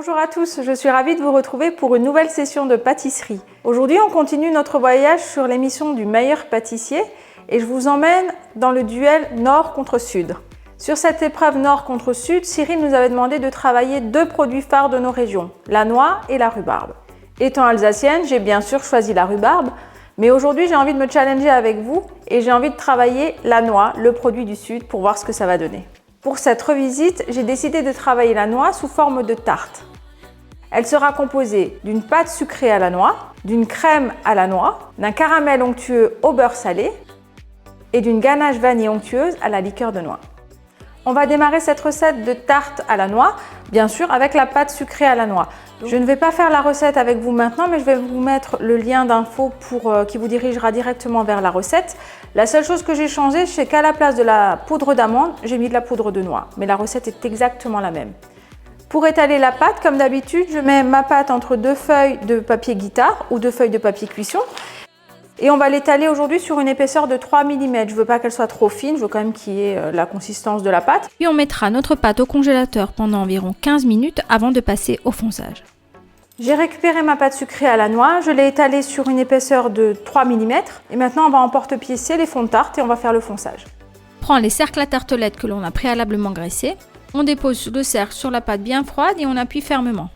Bonjour à tous, je suis ravie de vous retrouver pour une nouvelle session de pâtisserie. Aujourd'hui, on continue notre voyage sur l'émission du meilleur pâtissier et je vous emmène dans le duel nord contre sud. Sur cette épreuve nord contre sud, Cyril nous avait demandé de travailler deux produits phares de nos régions, la noix et la rhubarbe. Étant alsacienne, j'ai bien sûr choisi la rhubarbe, mais aujourd'hui j'ai envie de me challenger avec vous et j'ai envie de travailler la noix, le produit du sud, pour voir ce que ça va donner. Pour cette revisite, j'ai décidé de travailler la noix sous forme de tarte. Elle sera composée d'une pâte sucrée à la noix, d'une crème à la noix, d'un caramel onctueux au beurre salé et d'une ganache vanille onctueuse à la liqueur de noix. On va démarrer cette recette de tarte à la noix, bien sûr avec la pâte sucrée à la noix. Je ne vais pas faire la recette avec vous maintenant, mais je vais vous mettre le lien d'info qui vous dirigera directement vers la recette. La seule chose que j'ai changé, c'est qu'à la place de la poudre d'amande, j'ai mis de la poudre de noix, mais la recette est exactement la même. Pour étaler la pâte, comme d'habitude, je mets ma pâte entre deux feuilles de papier guitare ou deux feuilles de papier cuisson. Et on va l'étaler aujourd'hui sur une épaisseur de 3 mm. Je ne veux pas qu'elle soit trop fine, je veux quand même qu'il y ait la consistance de la pâte. Puis on mettra notre pâte au congélateur pendant environ 15 minutes avant de passer au fonçage. J'ai récupéré ma pâte sucrée à la noix, je l'ai étalée sur une épaisseur de 3 mm. Et maintenant on va emporte-piécer les fonds de tarte et on va faire le fonçage. On prend les cercles à tartelettes que l'on a préalablement graissés. On dépose le cercle sur la pâte bien froide et on appuie fermement.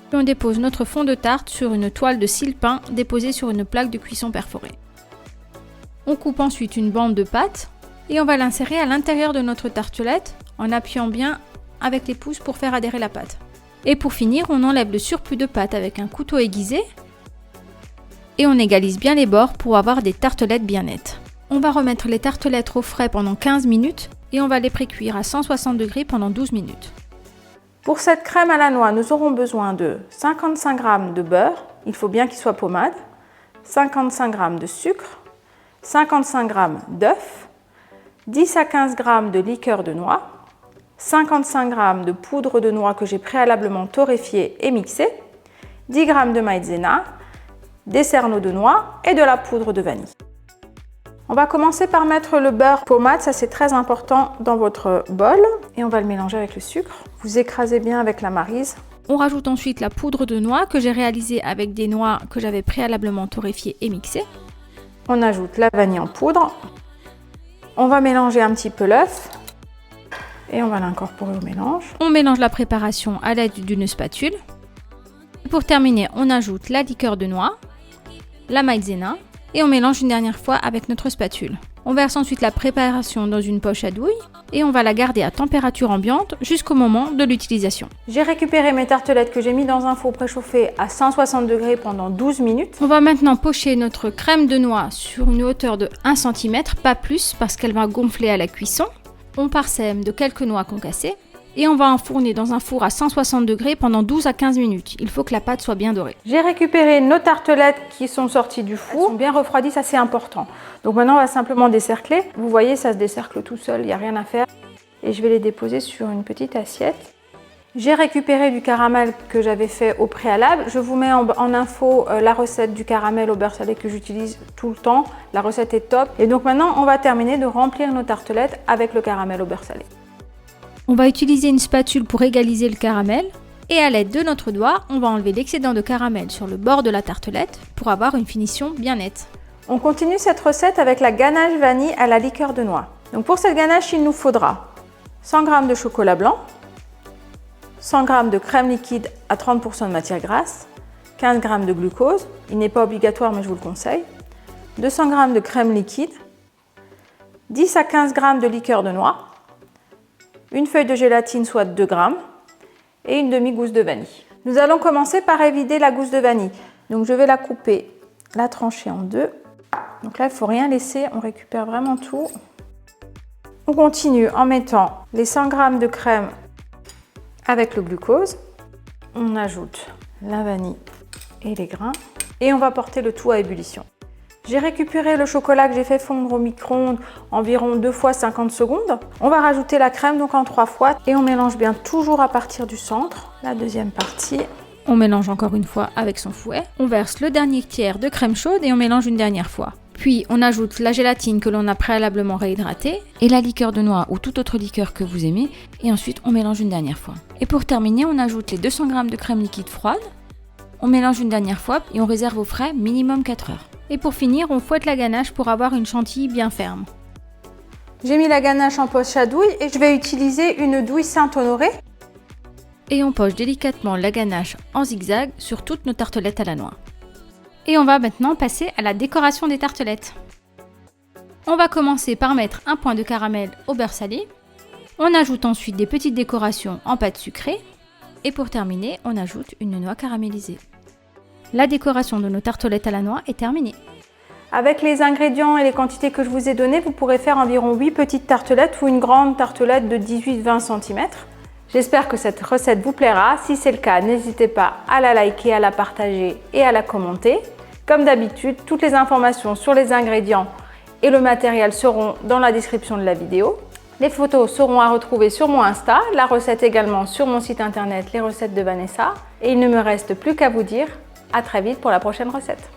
Puis on dépose notre fond de tarte sur une toile de cils peints déposée sur une plaque de cuisson perforée. On coupe ensuite une bande de pâte et on va l'insérer à l'intérieur de notre tartelette en appuyant bien avec les pouces pour faire adhérer la pâte. Et pour finir, on enlève le surplus de pâte avec un couteau aiguisé et on égalise bien les bords pour avoir des tartelettes bien nettes. On va remettre les tartelettes au frais pendant 15 minutes et on va les précuire à 160 degrés pendant 12 minutes. Pour cette crème à la noix, nous aurons besoin de 55 g de beurre, il faut bien qu'il soit pommade, 55 g de sucre, 55 g d'œufs, 10 à 15 g de liqueur de noix, 55 g de poudre de noix que j'ai préalablement torréfiée et mixée, 10 g de maïzena, des cerneaux de noix et de la poudre de vanille. On va commencer par mettre le beurre pommade, ça c'est très important dans votre bol. Et on va le mélanger avec le sucre. Vous écrasez bien avec la maryse. On rajoute ensuite la poudre de noix que j'ai réalisée avec des noix que j'avais préalablement torréfiées et mixées. On ajoute la vanille en poudre. On va mélanger un petit peu l'œuf. Et on va l'incorporer au mélange. On mélange la préparation à l'aide d'une spatule. Et pour terminer, on ajoute la liqueur de noix, la maïzena. Et on mélange une dernière fois avec notre spatule. On verse ensuite la préparation dans une poche à douille et on va la garder à température ambiante jusqu'au moment de l'utilisation. J'ai récupéré mes tartelettes que j'ai mis dans un four préchauffé à 160 degrés pendant 12 minutes. On va maintenant pocher notre crème de noix sur une hauteur de 1 cm, pas plus parce qu'elle va gonfler à la cuisson. On parsème de quelques noix concassées et on va enfourner dans un four à 160 degrés pendant 12 à 15 minutes. Il faut que la pâte soit bien dorée. J'ai récupéré nos tartelettes qui sont sorties du four. Elles sont bien refroidies, ça c'est important. Donc maintenant on va simplement décercler. Vous voyez, ça se décercle tout seul, il n'y a rien à faire. Et je vais les déposer sur une petite assiette. J'ai récupéré du caramel que j'avais fait au préalable. Je vous mets en info la recette du caramel au beurre salé que j'utilise tout le temps. La recette est top. Et donc maintenant on va terminer de remplir nos tartelettes avec le caramel au beurre salé. On va utiliser une spatule pour égaliser le caramel et à l'aide de notre doigt, on va enlever l'excédent de caramel sur le bord de la tartelette pour avoir une finition bien nette. On continue cette recette avec la ganache vanille à la liqueur de noix. Donc pour cette ganache, il nous faudra 100 g de chocolat blanc, 100 g de crème liquide à 30% de matière grasse, 15 g de glucose, il n'est pas obligatoire mais je vous le conseille, 200 g de crème liquide, 10 à 15 g de liqueur de noix, une feuille de gélatine soit 2 g et une demi-gousse de vanille. Nous allons commencer par évider la gousse de vanille. Donc je vais la couper, la trancher en deux. Donc là il ne faut rien laisser, on récupère vraiment tout. On continue en mettant les 100 g de crème avec le glucose. On ajoute la vanille et les grains et on va porter le tout à ébullition. J'ai récupéré le chocolat que j'ai fait fondre au micro-ondes environ 2 fois 50 secondes. On va rajouter la crème donc en 3 fois et on mélange bien toujours à partir du centre. La deuxième partie. On mélange encore une fois avec son fouet. On verse le dernier tiers de crème chaude et on mélange une dernière fois. Puis on ajoute la gélatine que l'on a préalablement réhydratée et la liqueur de noix ou toute autre liqueur que vous aimez et ensuite on mélange une dernière fois. Et pour terminer, on ajoute les 200 g de crème liquide froide, on mélange une dernière fois et on réserve au frais minimum 4 heures. Et pour finir, on fouette la ganache pour avoir une chantilly bien ferme. J'ai mis la ganache en poche à douille et je vais utiliser une douille Saint-Honoré. Et on poche délicatement la ganache en zigzag sur toutes nos tartelettes à la noix. Et on va maintenant passer à la décoration des tartelettes. On va commencer par mettre un point de caramel au beurre salé. On ajoute ensuite des petites décorations en pâte sucrée. Et pour terminer, on ajoute une noix caramélisée. La décoration de nos tartelettes à la noix est terminée. Avec les ingrédients et les quantités que je vous ai données, vous pourrez faire environ 8 petites tartelettes ou une grande tartelette de 18-20 cm. J'espère que cette recette vous plaira. Si c'est le cas, n'hésitez pas à la liker, à la partager et à la commenter. Comme d'habitude, toutes les informations sur les ingrédients et le matériel seront dans la description de la vidéo. Les photos seront à retrouver sur mon Insta, la recette également sur mon site internet Les Recettes de Vanessa. Et il ne me reste plus qu'à vous dire à très vite pour la prochaine recette.